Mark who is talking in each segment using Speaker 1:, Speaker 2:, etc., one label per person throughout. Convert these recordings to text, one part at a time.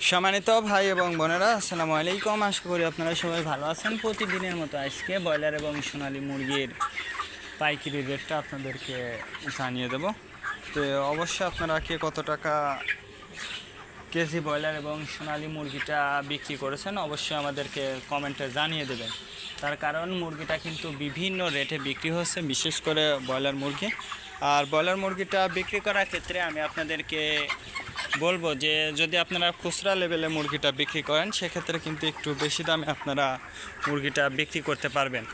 Speaker 1: সম্মানিত ভাই এবং বোনেরা, আসসালামু আলাইকুম। আশা করি আপনারা সবাই ভালো আছেন। প্রতিদিনের মতো আজকে ব্রয়লার এবং সোনালী মুরগির পাইকারি রেটটা আপনাদেরকে জানিয়ে দেব। তো অবশ্যই আপনারা কে কত টাকা কেজি ব্রয়লার এবং সোনালী মুরগিটা বিক্রি করেছেন অবশ্যই আমাদেরকে কমেন্টে জানিয়ে দেবেন। তার কারণ মুরগিটা কিন্তু বিভিন্ন রেটে বিক্রি হচ্ছে, বিশেষ করে ব্রয়লার মুরগি। আর ব্রয়লার মুরগিটা বিক্রি করার ক্ষেত্রে আমি আপনাদেরকে বলবো যে যদি আপনারা খুচরা লেভেলে মুরগিটা বিক্রি করেন সেক্ষেত্রে কিন্তু একটু বেশি দামে আপনারা মুরগিটা বিক্রি করতে পারবেন।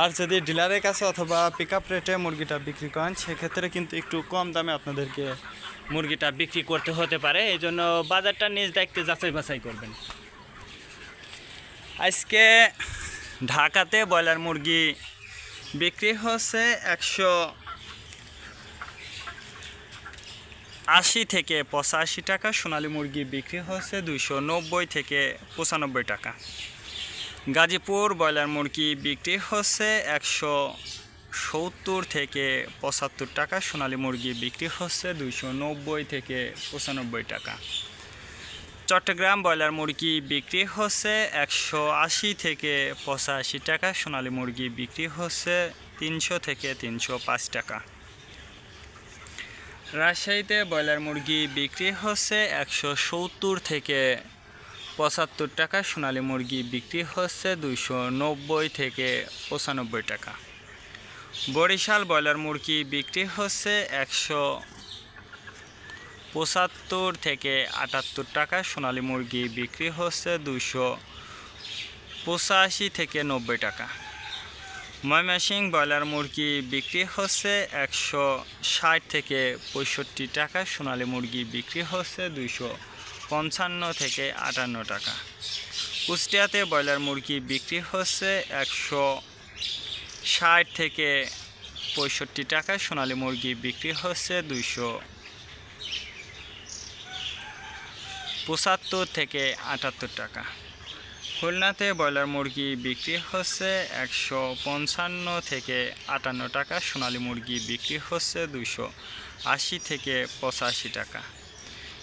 Speaker 1: আর যদি ডিলারের কাছে অথবা পিক আপ রেটে মুরগিটা বিক্রি করেন সেক্ষেত্রে কিন্তু একটু কম দামে আপনাদেরকে মুরগিটা বিক্রি করতে হতে পারে। এই জন্য বাজারটা নিজ দায়িত্বে যাচাই বাছাই করবেন। আজকে ঢাকাতে ব্রয়লার মুরগি বিক্রি হচ্ছে 180 থেকে 85 টাকা। সোনালী মুরগি বিক্রি হচ্ছে 290 থেকে 95 টাকা। গাজীপুর ব্রয়লার মুরগি বিক্রি হচ্ছে 170 থেকে 75 টাকা। সোনালী মুরগি বিক্রি হচ্ছে 290 থেকে 95 টাকা। চট্টগ্রাম ব্রয়লার মুরগি বিক্রি হচ্ছে 180 থেকে 85 টাকা। সোনালী মুরগি বিক্রি হচ্ছে 300 থেকে 305 টাকা। রাজশাহীতে ব্রয়লার মুরগি বিক্রি হচ্ছে 170 থেকে 75 টাকা। সোনালী মুরগি বিক্রি হচ্ছে 290 থেকে 95 টাকা। বরিশাল ব্রয়লার মুরগি বিক্রি হচ্ছে 175 থেকে 78 টাকা। সোনালী মুরগি বিক্রি হচ্ছে 285 থেকে 90 টাকা। ময়মনসিংহ ব্রয়লার মুরগি বিক্রি হচ্ছে 160 থেকে 65 টাকা। সোনালী মুরগি বিক্রি হচ্ছে 255 থেকে 58 টাকা। কুষ্টিয়াতে ব্রয়লার মুরগি বিক্রি হচ্ছে 160 থেকে 65 টাকা। সোনালী মুরগি বিক্রি হচ্ছে 275 থেকে 78 টাকা। খুলনাতে ব্রয়লার মুরগি বিক্রি হচ্ছে 155 থেকে 58 টাকা। সোনালী মুরগি বিক্রি হচ্ছে 280 থেকে 85 টাকা।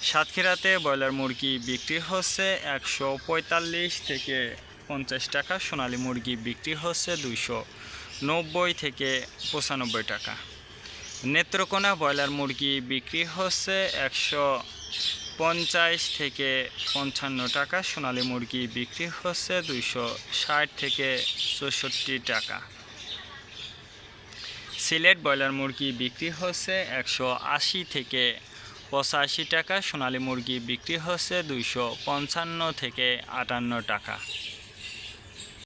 Speaker 1: সাতক্ষীরাতে ব্রয়লার মুরগি বিক্রি হচ্ছে 145 থেকে 50 টাকা। সোনালী মুরগি বিক্রি হচ্ছে 290 থেকে 95 টাকা। নেত্রকোনা ব্রয়লার মুরগি বিক্রি হচ্ছে 150 থেকে 55 টাকা। সোনালী মুরগি বিক্রি হচ্ছে 260 থেকে 64 টাকা। সিলেট ব্রয়লার মুরগি বিক্রি হচ্ছে 180 থেকে 85 টাকা। সোনালী মুরগি বিক্রি হচ্ছে 255 থেকে 58 টাকা।